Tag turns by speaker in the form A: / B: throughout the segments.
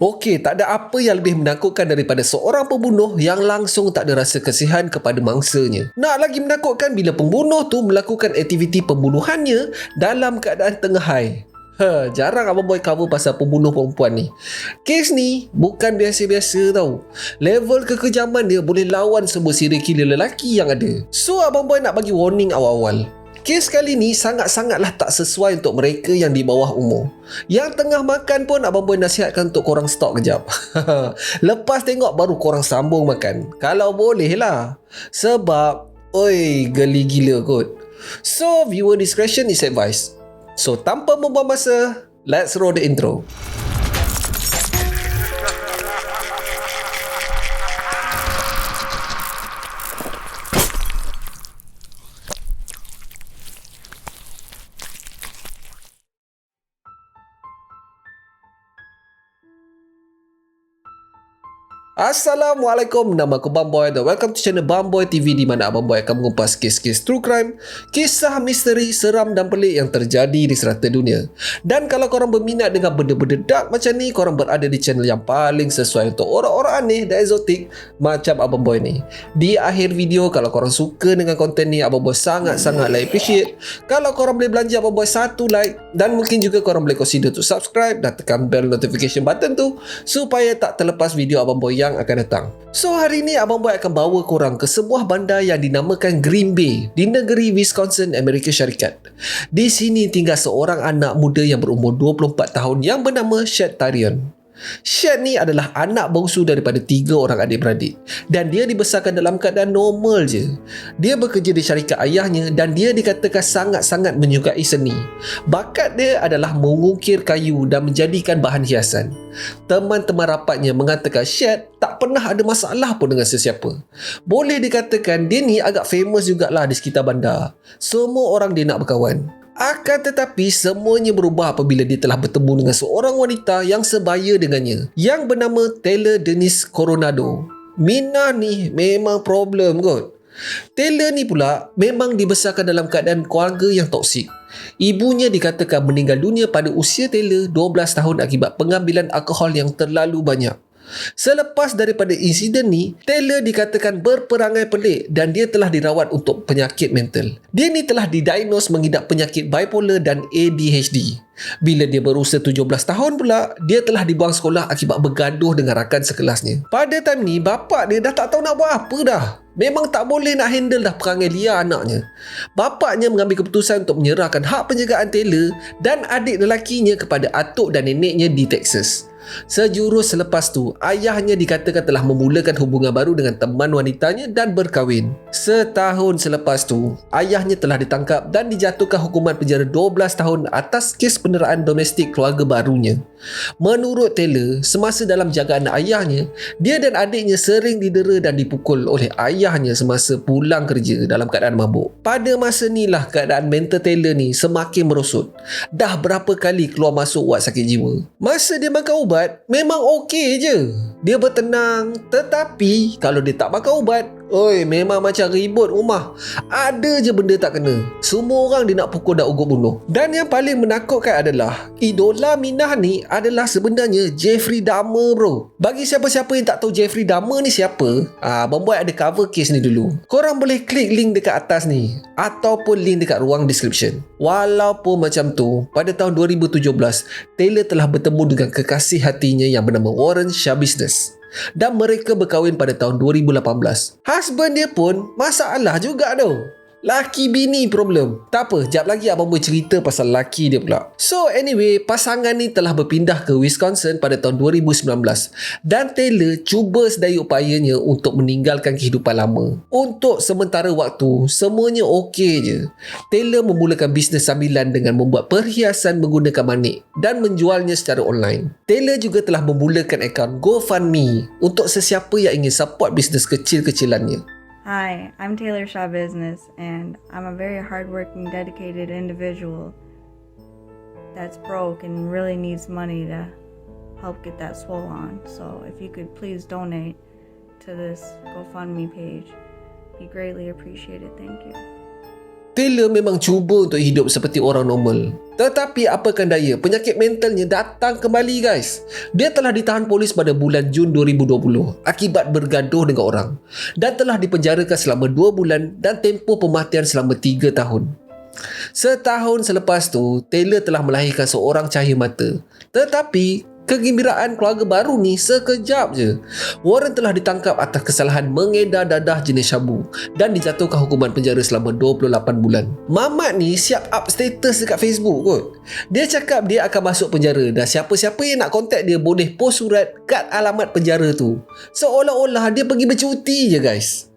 A: Okey, tak ada apa yang lebih menakutkan daripada seorang pembunuh yang langsung tak ada rasa kasihan kepada mangsanya. Nak lagi menakutkan bila pembunuh tu melakukan aktiviti pembunuhannya dalam keadaan tengah high. Jarang Abang Boy cover pasal pembunuh perempuan ni. Kes ni bukan biasa-biasa tau. Level kekejaman dia boleh lawan semua serial killer lelaki yang ada. So Abang Boy nak bagi warning awal-awal. Kes kali ni sangat-sangatlah tak sesuai untuk mereka yang di bawah umur. Yang tengah makan pun Abang Boy nasihatkan untuk korang stop kejap. Lepas tengok baru korang sambung makan. Kalau boleh lah. Sebab, oi, geli gila kot. So, viewer discretion is advised. So, tanpa membuang masa, let's roll the intro. Assalamualaikum, nama aku Bamboy dan welcome to channel Bamboy TV di mana Abang Boy akan mengupas kes-kes true crime, kisah misteri, seram dan pelik yang terjadi di serata dunia. Dan kalau korang berminat dengan benda-benda dark macam ni, korang berada di channel yang paling sesuai untuk orang-orang aneh dan eksotik macam Abang Boy ni. Di akhir video, kalau korang suka dengan konten ni, Abang Boy sangat-sangat appreciate kalau korang boleh belanja Abang Boy satu like, dan mungkin juga korang boleh consider untuk subscribe dan tekan bell notification button tu supaya tak terlepas video Abang Boy yang akan datang. So hari ni Abang Boy akan bawa korang ke sebuah bandar yang dinamakan Green Bay di negeri Wisconsin, Amerika Syarikat. Di sini tinggal seorang anak muda yang berumur 24 tahun yang bernama Shad Tarion. Shad ni adalah anak bongsu daripada 3 orang adik-beradik dan dia dibesarkan dalam keadaan normal je. Dia bekerja di syarikat ayahnya dan dia dikatakan sangat-sangat menyukai seni. Bakat dia adalah mengukir kayu dan menjadikan bahan hiasan. Teman-teman rapatnya mengatakan Shad tak pernah ada masalah pun dengan sesiapa. Boleh dikatakan dia ni agak famous jugalah di sekitar bandar. Semua orang dia nak berkawan. Akan tetapi semuanya berubah apabila dia telah bertemu dengan seorang wanita yang sebaya dengannya yang bernama Taylor Denise Coronado. Mina ni memang problem kot. Taylor ni pula memang dibesarkan dalam keadaan keluarga yang toksik. Ibunya dikatakan meninggal dunia pada usia Taylor 12 tahun akibat pengambilan alkohol yang terlalu banyak. Selepas daripada insiden ni, Taylor dikatakan berperangai pelik dan dia telah dirawat untuk penyakit mental. Dia ni telah didiagnos mengidap penyakit bipolar dan ADHD. Bila dia berusia 17 tahun pula, dia telah dibuang sekolah akibat bergaduh dengan rakan sekelasnya. Pada time ni, bapak dia dah tak tahu nak buat apa dah. Memang tak boleh nak handle dah perangai liar anaknya. Bapaknya mengambil keputusan untuk menyerahkan hak penjagaan Taylor dan adik lelakinya kepada atuk dan neneknya di Texas. Sejurus selepas tu, ayahnya dikatakan telah memulakan hubungan baru dengan teman wanitanya dan berkahwin. Setahun selepas tu, ayahnya telah ditangkap dan dijatuhkan hukuman penjara 12 tahun atas kes penderaan domestik keluarga barunya. Menurut Taylor, semasa dalam jagaan ayahnya, dia dan adiknya sering didera dan dipukul oleh ayahnya semasa pulang kerja dalam keadaan mabuk. Pada masa ni lah keadaan mental Taylor ni semakin merosot. Dah berapa kali keluar masuk wad sakit jiwa. Masa dia makan ubat, memang okey je. Dia bertenang. Tetapi kalau dia tak makan ubat, oi, memang macam ribut rumah. Ada je benda tak kena. Semua orang dia nak pukul dan ugut bunuh. Dan yang paling menakutkan adalah idola Minah ni adalah sebenarnya Jeffrey Dahmer, bro. Bagi siapa-siapa yang tak tahu Jeffrey Dahmer ni siapa, Abang Boy ada cover case ni dulu. Korang boleh klik link dekat atas ni ataupun link dekat ruang description. Walaupun macam tu, pada tahun 2017, Taylor telah bertemu dengan kekasih hatinya yang bernama Warren Shabisnes. Dan mereka berkahwin pada tahun 2018. Husband dia pun masalah juga tau. Laki bini problem. Tak apa, jap lagi Abang Boy cerita pasal laki dia pula. So anyway, pasangan ni telah berpindah ke Wisconsin pada tahun 2019 dan Taylor cuba sedaya upayanya untuk meninggalkan kehidupan lama. Untuk sementara waktu, semuanya okey je. Taylor memulakan bisnes sambilan dengan membuat perhiasan menggunakan manik dan menjualnya secara online. Taylor juga telah memulakan akaun GoFundMe untuk sesiapa yang ingin support bisnes kecil-kecilannya.
B: Hi, I'm Taylor Shaw Business, and I'm a very hardworking, dedicated individual that's broke and really needs money to help get that swole on. So if you could please donate to this GoFundMe page, be greatly appreciated. Thank you.
A: Taylor memang cuba untuk hidup seperti orang normal. Tetapi apakan daya, penyakit mentalnya datang kembali guys. Dia telah ditahan polis pada bulan Jun 2020 akibat bergaduh dengan orang dan telah dipenjarakan selama 2 bulan dan tempoh pematian selama 3 tahun. Setahun selepas tu, Taylor telah melahirkan seorang cahaya mata. Tetapi kegembiraan keluarga baru ni sekejap je. Warren telah ditangkap atas kesalahan mengedar dadah jenis syabu dan dijatuhkan hukuman penjara selama 28 bulan. Mamat ni siap up status dekat Facebook kot. Dia cakap dia akan masuk penjara dan siapa-siapa yang nak contact dia boleh post surat kat alamat penjara tu. Seolah-olah dia pergi bercuti je guys.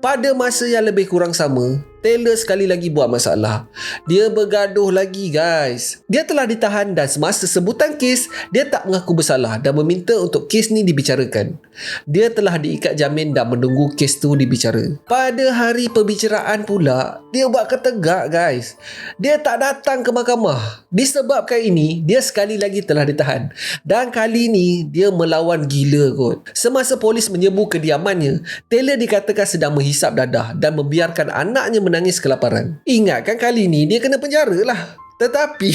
A: Pada masa yang lebih kurang sama, Taylor sekali lagi buat masalah. Dia bergaduh lagi guys. Dia telah ditahan dan semasa sebutan kes, dia tak mengaku bersalah dan meminta untuk kes ni dibicarakan. Dia telah diikat jamin dan menunggu kes tu dibicara. Pada hari perbicaraan pula, dia buat ketegak guys. Dia tak datang ke mahkamah. Disebabkan ini, dia sekali lagi telah ditahan. Dan kali ni, dia melawan gila kot. Semasa polis menyerbu kediamannya, Taylor dikatakan sedang menghisap dadah dan membiarkan anaknya menangis kelaparan. Ingatkan kali ni dia kena penjara lah. Tetapi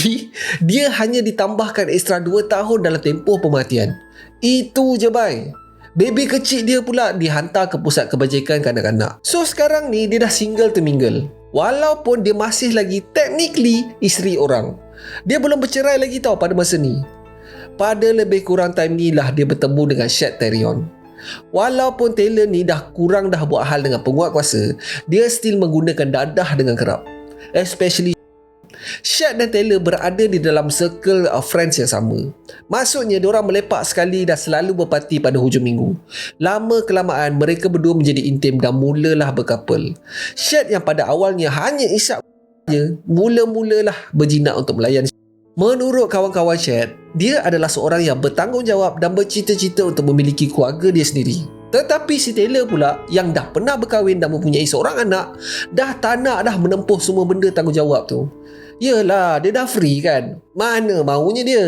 A: dia hanya ditambahkan ekstra 2 tahun dalam tempoh pematian. Itu je bye. Baby kecil dia pula dihantar ke pusat kebajikan kanak-kanak. So sekarang ni dia dah single to mingle. Walaupun dia masih lagi technically isteri orang. Dia belum bercerai lagi tau pada masa ni. Pada lebih kurang time ni lah dia bertemu dengan Shad Terion. Walaupun Taylor ni dah buat hal dengan penguat kuasa, dia still menggunakan dadah dengan kerap. Especially Shad dan Taylor berada di dalam circle of friends yang sama. Maksudnya diorang melepak sekali dan selalu berparti pada hujung minggu. Lama kelamaan mereka berdua menjadi intim dan mulalah berkapal. Shad yang pada awalnya hanya isap mula-mulalah berjinak untuk melayan. Menurut kawan-kawan Shad, dia adalah seorang yang bertanggungjawab dan bercita-cita untuk memiliki keluarga dia sendiri. Tetapi si Taylor pula yang dah pernah berkahwin dan mempunyai seorang anak, dah tak nak dah menempuh semua benda tanggungjawab tu. Yelah, dia dah free kan. Mana maunya dia.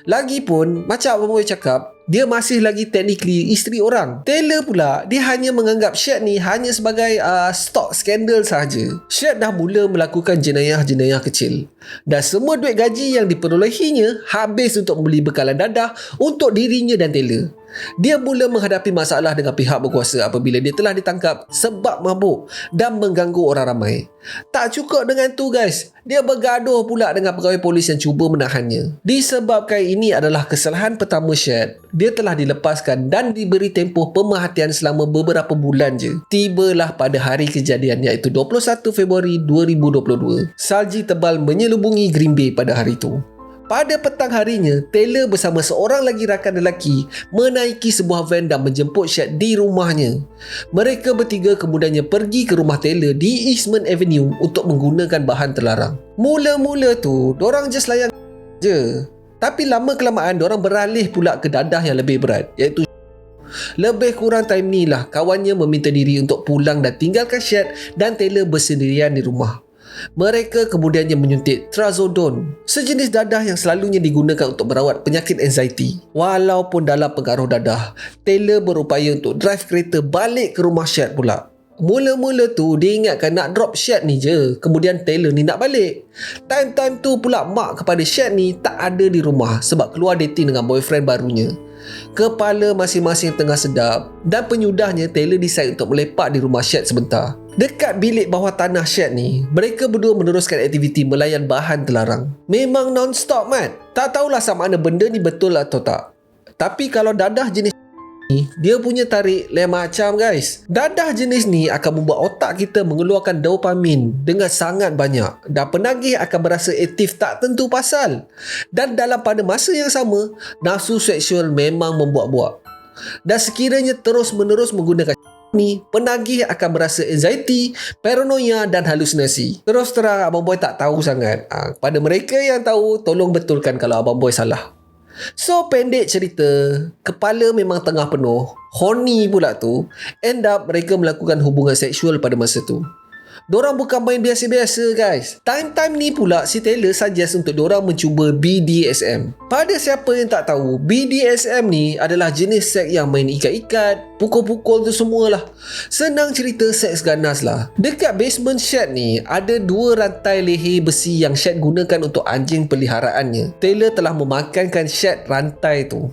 A: Lagipun, macam Abang Boy cakap, dia masih lagi technically isteri orang. Taylor pula, dia hanya menganggap Shad ni hanya sebagai stock skandal sahaja. Shad dah mula melakukan jenayah-jenayah kecil. Dan semua duit gaji yang diperolehinya habis untuk membeli bekalan dadah untuk dirinya dan Taylor. Dia mula menghadapi masalah dengan pihak berkuasa apabila dia telah ditangkap sebab mabuk dan mengganggu orang ramai. Tak cukup dengan tu guys, dia bergaduh pula dengan pegawai polis yang cuba menahannya. Disebabkan ini adalah kesalahan pertama Shad, dia telah dilepaskan dan diberi tempoh pemerhatian selama beberapa bulan je. Tibalah pada hari kejadian iaitu 21 Februari 2022. Salji tebal menyelubungi Green Bay pada hari itu. Pada petang harinya, Taylor bersama seorang lagi rakan lelaki menaiki sebuah van dan menjemput Shad di rumahnya. Mereka bertiga kemudiannya pergi ke rumah Taylor di Eastman Avenue untuk menggunakan bahan terlarang. Mula-mula tu, dorang just layan je. Tapi lama kelamaan, dorang beralih pula ke dadah yang lebih berat, iaitu lebih kurang time ni lah kawannya meminta diri untuk pulang dan tinggalkan Shad dan Taylor bersendirian di rumah. Mereka kemudiannya menyuntik trazodone, sejenis dadah yang selalunya digunakan untuk merawat penyakit anxiety. Walaupun dalam pengaruh dadah, Taylor berupaya untuk drive kereta balik ke rumah Shad pula. Mula-mula tu dia ingatkan nak drop Shad ni je, kemudian Taylor ni nak balik. Time-time tu pula mak kepada Shad ni tak ada di rumah sebab keluar dating dengan boyfriend barunya. Kepala masing-masing tengah sedap dan penyudahnya Taylor decide untuk melepak di rumah Shad sebentar. Dekat bilik bawah tanah Shad ni, mereka berdua meneruskan aktiviti melayan bahan terlarang. Memang non-stop mat. Tak tahulah sama ada benda ni betul atau tak. Tapi kalau dadah jenis ni, dia punya tarik lain macam guys. Dadah jenis ni akan membuat otak kita mengeluarkan dopamin dengan sangat banyak dan penagih akan berasa aktif tak tentu pasal. Dan dalam pada masa yang sama, nafsu seksual memang membuat-buat. Dan sekiranya terus-menerus menggunakan ni, penagih akan berasa anxiety, paranoia dan halusinasi. Terus terang Abang Boy tak tahu sangat. Pada mereka yang tahu, tolong betulkan kalau Abang Boy salah. So pendek cerita, kepala memang tengah penuh, horny pula tu, end up mereka melakukan hubungan seksual pada masa tu. Dorang bukan main biasa-biasa guys. Time-time ni pula si Taylor suggest untuk dorang mencuba BDSM. Pada siapa yang tak tahu, BDSM ni adalah jenis seks yang main ikat-ikat, pukul-pukul tu semualah. Senang cerita seks ganas lah. Dekat basement shed ni ada 2 rantai leher besi yang Shed gunakan untuk anjing peliharaannya. Taylor telah memakankan Shed rantai tu.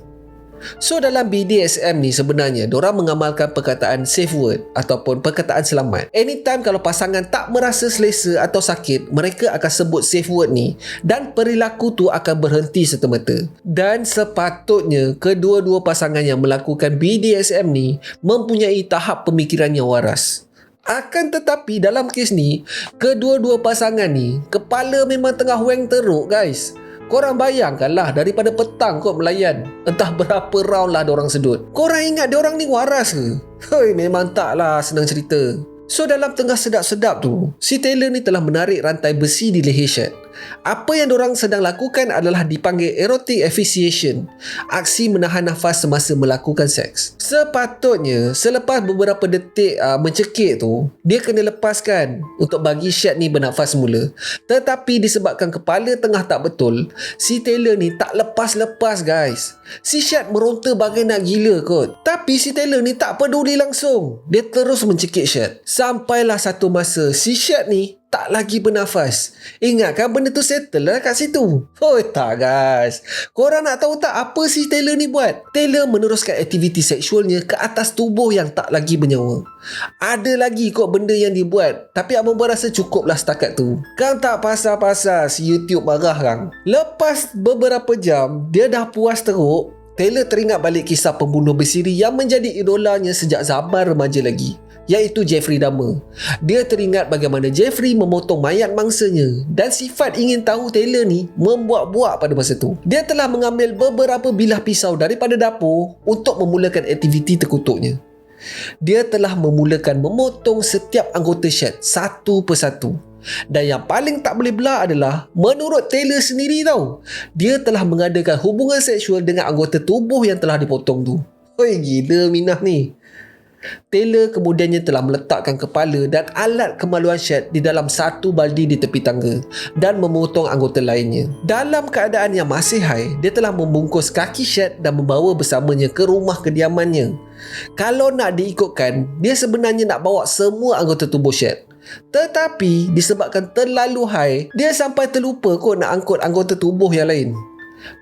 A: So dalam BDSM ni sebenarnya dorang mengamalkan perkataan safe word ataupun perkataan selamat. Anytime kalau pasangan tak merasa selesa atau sakit, mereka akan sebut safe word ni dan perilaku tu akan berhenti serta-merta. Dan sepatutnya kedua-dua pasangan yang melakukan BDSM ni mempunyai tahap pemikiran yang waras. Akan tetapi dalam kes ni, kedua-dua pasangan ni kepala memang tengah weng teruk guys. Korang bayangkanlah daripada petang kot melayan. Entah berapa round lah diorang sedut. Korang ingat diorang ni waras ke? Hoi, memang tak lah, senang cerita. So dalam tengah sedap-sedap tu, si Taylor ni telah menarik rantai besi di leher Shed. Apa yang dorang sedang lakukan adalah dipanggil erotic asphyxiation, aksi menahan nafas semasa melakukan seks. Sepatutnya selepas beberapa detik mencekik tu, dia kena lepaskan untuk bagi Shed ni bernafas semula. Tetapi disebabkan kepala tengah tak betul, si Taylor ni tak lepas-lepas guys. Si Shed meronta bagai nak gila kot. Tapi si Taylor ni tak peduli langsung. Dia terus mencekik Shed. Sampailah satu masa si Shed ni tak lagi bernafas. Ingatkan benda tu settle lah kat situ. Oh tak guys. Korang nak tahu tak apa si Taylor ni buat? Taylor meneruskan aktiviti seksualnya ke atas tubuh yang tak lagi bernyawa. Ada lagi kot benda yang dia buat. Tapi abang rasa cukup lah setakat tu. Kang tak pasal-pasal si YouTube marah kang. Lepas beberapa jam, dia dah puas teruk. Taylor teringat balik kisah pembunuh bersiri yang menjadi idolanya sejak zaman remaja lagi, iaitu Jeffrey Dahmer. Dia teringat bagaimana Jeffrey memotong mayat mangsanya dan sifat ingin tahu Taylor ni membuat-buat pada masa tu. Dia telah mengambil beberapa bilah pisau daripada dapur untuk memulakan aktiviti terkutuknya. Dia telah memulakan memotong setiap anggota Shed satu persatu. Dan yang paling tak boleh belah adalah, menurut Taylor sendiri tau, dia telah mengadakan hubungan seksual dengan anggota tubuh yang telah dipotong tu. Oi, gila Minah ni. Taylor kemudiannya telah meletakkan kepala dan alat kemaluan Shed di dalam satu baldi di tepi tangga dan memotong anggota lainnya. Dalam keadaan yang masih high, dia telah membungkus kaki Shed dan membawa bersamanya ke rumah kediamannya. Kalau nak diikutkan, dia sebenarnya nak bawa semua anggota tubuh Shed. Tetapi disebabkan terlalu high, dia sampai terlupa kot nak angkut anggota tubuh yang lain.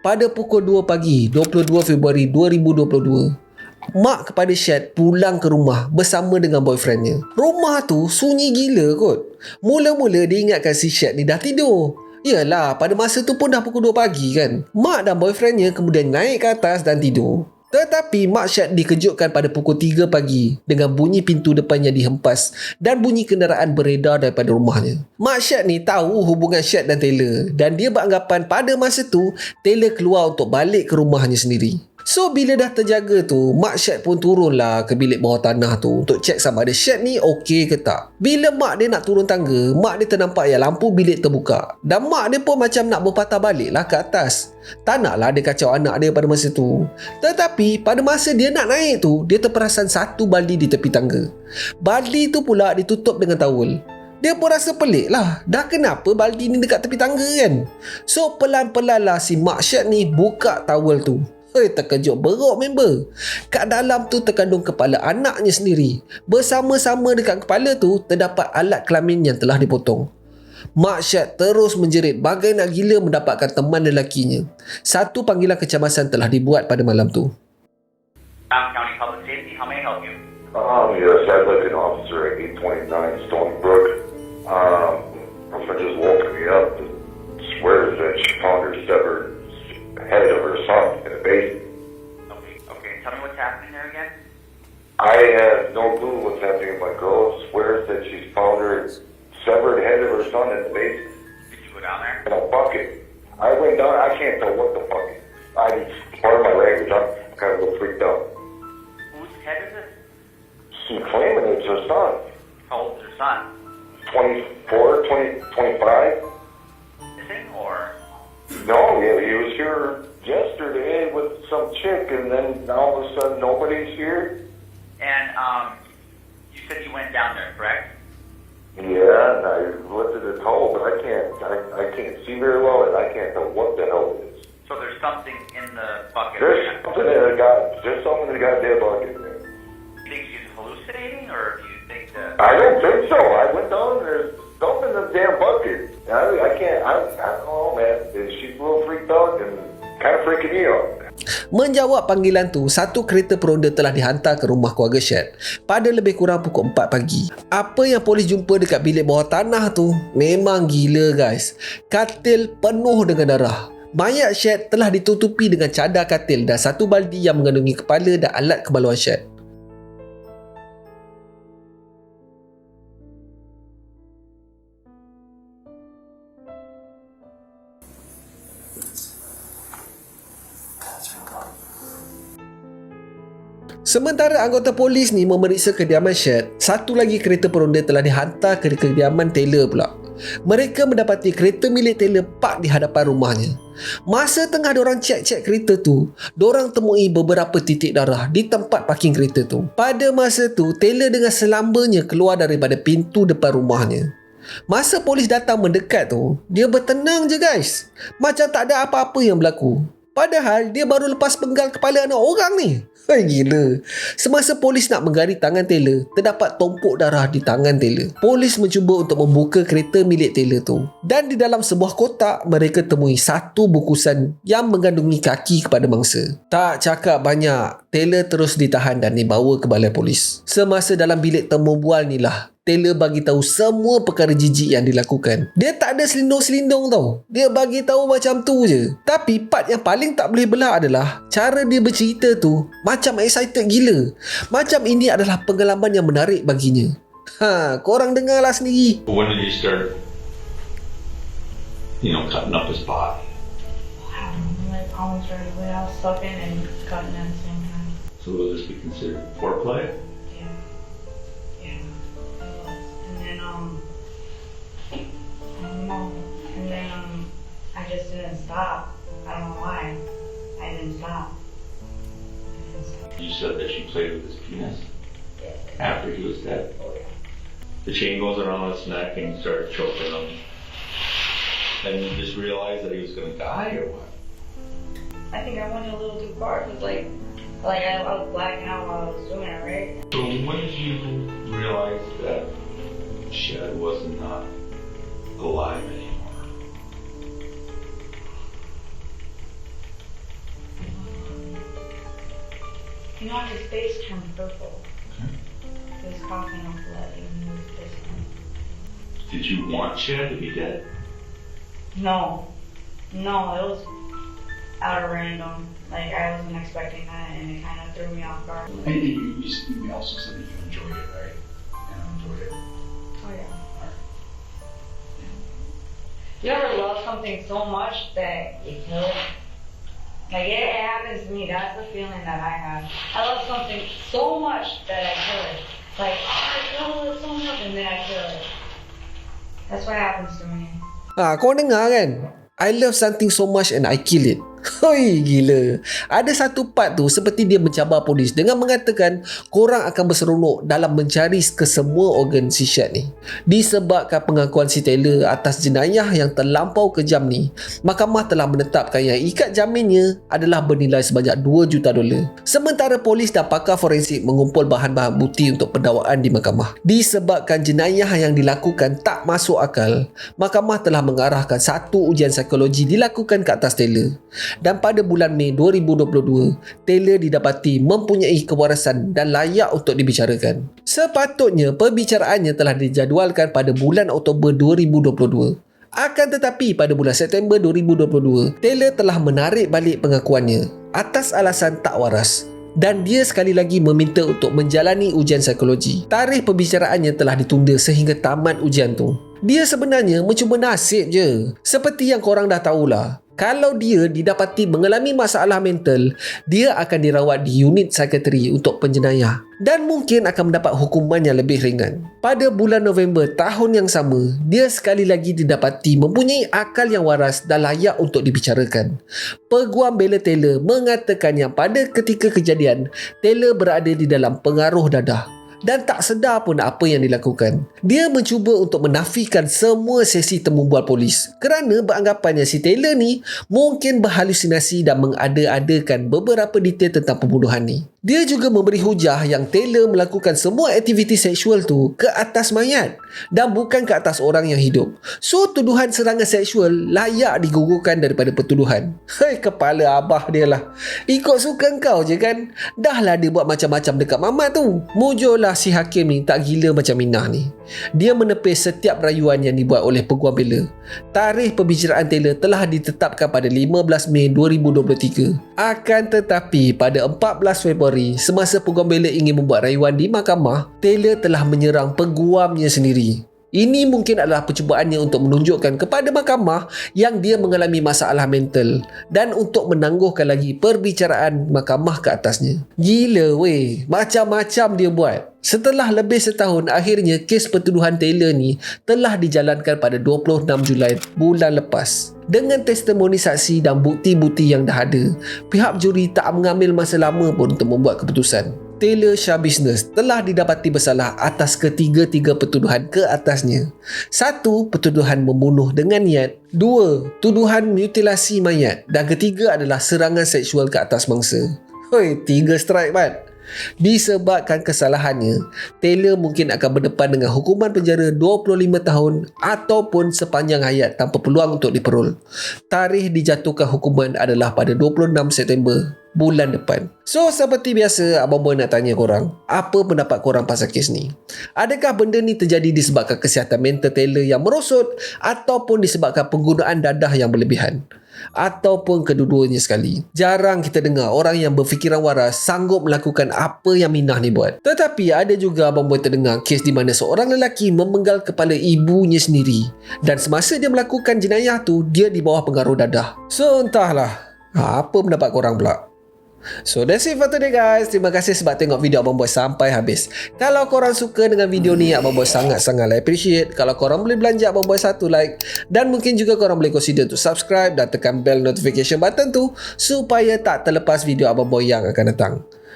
A: Pada pukul 2 pagi 22 Februari 2022, mak kepada Shed pulang ke rumah bersama dengan boyfriendnya. Rumah tu sunyi gila kot. Mula-mula dia ingatkan si Shed ni dah tidur. Yalah, pada masa tu pun dah pukul 2 pagi kan. Mak dan boyfriendnya kemudian naik ke atas dan tidur. Tetapi mak Shed dikejutkan pada pukul 3 pagi dengan bunyi pintu depannya dihempas dan bunyi kenderaan beredar daripada rumahnya. Mak Shed ni tahu hubungan Shed dan Taylor dan dia beranggapan pada masa tu Taylor keluar untuk balik ke rumahnya sendiri. So bila dah terjaga tu, mak Shed pun turunlah ke bilik bawah tanah tu untuk cek sama ada Shed ni okey ke tak. Bila mak dia nak turun tangga, mak dia ternampak yang lampu bilik terbuka. Dan mak dia pun macam nak berpatah balik lah ke atas. Tak naklah dia kacau anak dia pada masa tu. Tetapi pada masa dia nak naik tu, dia terperasan satu baldi di tepi tangga. Baldi tu pula ditutup dengan towel. Dia pun rasa pelik lah. Dah kenapa baldi ni dekat tepi tangga kan? So pelan-pelan lah si mak Shed ni buka towel tu. Terkejut beruk member. Kat dalam tu terkandung kepala anaknya sendiri. Bersama-sama dekat kepala tu terdapat alat kelamin yang telah dipotong. Mak Shed terus menjerit bagai nak gila mendapatkan teman lelakinya. Satu panggilan kecemasan telah dibuat pada malam tu.
C: County Public Safety, how may I help you?
D: Yes, I'd like an officer at 829 Stony Brook. My friend just woke me up and swears that she found her severed head of her son in a basement.
C: Okay. Tell me what's happening there again.
D: I have no clue what's happening. My girl swears that she's found her severed head of her son in the basement.
C: Did you go down there?
D: In a bucket. I went down. I can't tell what the fuck. Part of my language. I'm kind of a little freaked out.
C: Whose head is it?
D: She's claiming it's her son.
C: How old is her son?
D: 24, 25.
C: Missing or?
D: No, yeah, he was here yesterday with some chick, and then all of a sudden nobody's here.
C: And you said you went down there, correct?
D: Yeah, and I lifted his hole, but I can't see very well, and I can't tell what the hell it is.
C: So there's something in the bucket.
D: There's something in the goddamn bucket, man.
C: Do you think she's hallucinating, or do you think that...
D: I don't think so. I went down and there's something in the damn bucket. I don't know, man. She's a little freaked out and kind of freaking me out.
A: Menjawab panggilan tu, satu kereta peronda telah dihantar ke rumah keluarga Shad pada lebih kurang pukul 4 pagi. Apa yang polis jumpa dekat bilik bawah tanah tu memang gila guys. Katil penuh dengan darah. Mayat Shad telah ditutupi dengan cadar katil dan satu baldi yang mengandungi kepala dan alat kebaluan Shad. Sementara anggota polis ni memeriksa kediaman Shad, satu lagi kereta peronda telah dihantar ke kediaman Taylor pula. Mereka mendapati kereta milik Taylor park di hadapan rumahnya. Masa tengah diorang cek kereta tu, diorang temui beberapa titik darah di tempat parking kereta tu. Pada masa tu, Taylor dengan selambanya keluar daripada pintu depan rumahnya. Masa polis datang mendekat tu, dia bertenang je guys. Macam tak ada apa-apa yang berlaku. Padahal dia baru lepas penggal kepala anak orang ni. Hai gila. Semasa polis nak menggari tangan Taylor, terdapat tumpuk darah di tangan Taylor. Polis mencuba untuk membuka kereta milik Taylor tu. Dan di dalam sebuah kotak, mereka temui satu bungkusan yang mengandungi kaki kepada mangsa. Tak cakap banyak, Taylor terus ditahan dan dibawa ke balai polis. Semasa dalam bilik temu bual ni lah, Taylor bagi tahu semua perkara jijik yang dilakukan. Dia tak ada selindung-selindung tau. Dia bagi tahu macam tu je. Tapi part yang paling tak boleh belah adalah cara dia bercerita tu macam excited gila. Macam ini adalah pengalaman yang menarik baginya. Korang dengarlah sendiri.
E: When did you start, cutting up his body?
B: Like almost right away. I was sucking and cutting at the same time.
E: So will this be considered foreplay?
B: Yeah. Yeah. It was. And then I don't know. And then I just didn't stop. I don't know why. I didn't stop.
E: You said that she played with his penis
B: Yeah.
E: after he was dead.
B: Oh yeah.
E: The chain goes around his neck and you started choking him. And you just realized that he was going to die or what?
B: I think I went a little too far because like I was blacking out while I was doing it, right?
E: So when did you realize that Shad was not alive anymore?
B: You know, his face turned purple. He was coughing up blood and he was pissing.
E: Did you want Shad to be dead?
B: No, it was out of random. Like I wasn't expecting that, and it kind of threw me off guard.
F: And you also said that you enjoyed it, right? And I enjoyed it.
B: Oh yeah. You ever love something so much that you kill it? Like it happens to me. That's the feeling that I have. I love something so much that I kill it. Like I love it so much, and then I kill it. That's what happens to me.
A: Kau dengar kan? I love something so much and I kill it. Hoi, gila. Ada satu part tu seperti dia mencabar polis dengan mengatakan korang akan berseronok dalam mencari ke semua organ si Shad ni. Disebabkan pengakuan si Taylor atas jenayah yang terlampau kejam ni, mahkamah telah menetapkan yang ikat jaminnya adalah bernilai sebanyak $2 juta. Sementara polis dan pakar forensik mengumpul bahan-bahan bukti untuk pendakwaan di mahkamah. Disebabkan jenayah yang dilakukan tak masuk akal, mahkamah telah mengarahkan satu ujian psikologi dilakukan ke atas Taylor. Dan pada bulan Mei 2022, Taylor didapati mempunyai kewarasan dan layak untuk dibicarakan. Sepatutnya perbicaraannya telah dijadualkan pada bulan Oktober 2022. Akan tetapi pada bulan September 2022, Taylor telah menarik balik pengakuannya atas alasan tak waras. Dan dia sekali lagi meminta untuk menjalani ujian psikologi. Tarikh pembicaraannya telah ditunda sehingga tamat ujian tu. Dia sebenarnya mencuba nasib je. Seperti yang korang dah tahulah, kalau dia didapati mengalami masalah mental, dia akan dirawat di unit psikiatri untuk penjenayah dan mungkin akan mendapat hukuman yang lebih ringan. Pada bulan November tahun yang sama, dia sekali lagi didapati mempunyai akal yang waras dan layak untuk dibicarakan. Peguam bela Taylor mengatakan yang pada ketika kejadian, Taylor berada di dalam pengaruh dadah dan tak sedar pun apa yang dilakukan. Dia mencuba untuk menafikan semua sesi temu bual polis kerana beranggapannya si Taylor ni mungkin berhalusinasi dan mengada-adakan beberapa detail tentang pembunuhan ni. Dia juga memberi hujah yang Taylor melakukan semua aktiviti seksual tu ke atas mayat dan bukan ke atas orang yang hidup. So, tuduhan serangan seksual layak digugurkan daripada pertuduhan. Hei, kepala abah dia lah. Ikut suka kau je kan? Dahlah dia buat macam-macam dekat mamat tu. Mujurlah si hakim ni tak gila macam Minah ni. Dia menepis setiap rayuan yang dibuat oleh peguam bela. Tarikh pembicaraan Taylor telah ditetapkan pada 15 Mei 2023. Akan tetapi pada 14 Februari, semasa peguam bela ingin membuat rayuan di mahkamah, Taylor telah menyerang peguamnya sendiri. Ini mungkin adalah percubaannya untuk menunjukkan kepada mahkamah yang dia mengalami masalah mental dan untuk menangguhkan lagi perbicaraan mahkamah ke atasnya. Gila weh, macam-macam dia buat. Setelah lebih setahun, akhirnya kes pertuduhan Taylor ni telah dijalankan pada 26 Julai bulan lepas. Dengan testimoni saksi dan bukti-bukti yang dah ada, pihak juri tak mengambil masa lama pun untuk membuat keputusan. Taylor Shah Business telah didapati bersalah atas ketiga-tiga pertuduhan ke atasnya. 1. Pertuduhan membunuh dengan niat. 2. Tuduhan mutilasi mayat. Dan ketiga adalah serangan seksual ke atas mangsa. Hoi, 3 strike bat. Disebabkan kesalahannya, Taylor mungkin akan berdepan dengan hukuman penjara 25 tahun ataupun sepanjang hayat tanpa peluang untuk diperol. Tarikh dijatuhkan hukuman adalah pada 26 September bulan depan. So, seperti biasa, Abang Boy nak tanya korang, apa pendapat korang pasal kes ni? Adakah benda ni terjadi disebabkan kesihatan mental Taylor yang merosot ataupun disebabkan penggunaan dadah yang berlebihan? Ataupun kedua-duanya sekali? Jarang kita dengar orang yang berfikiran waras sanggup melakukan apa yang Minah ni buat. Tetapi ada juga Abang Boy terdengar kes di mana seorang lelaki memenggal kepala ibunya sendiri dan semasa dia melakukan jenayah tu, dia di bawah pengaruh dadah. So, entahlah. Apa pendapat korang pula? So that's it for today guys. Terima kasih sebab tengok video Abang Boy sampai habis. Kalau korang suka dengan video ni, Abang Boy sangat-sangat appreciate kalau korang boleh belanja Abang Boy satu like. Dan mungkin juga korang boleh consider untuk subscribe dan tekan bell notification button tu supaya tak terlepas video Abang Boy yang akan datang.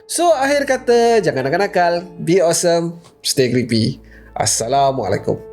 A: So akhir kata, jangan nakal-nakal, be awesome, stay creepy. Assalamualaikum.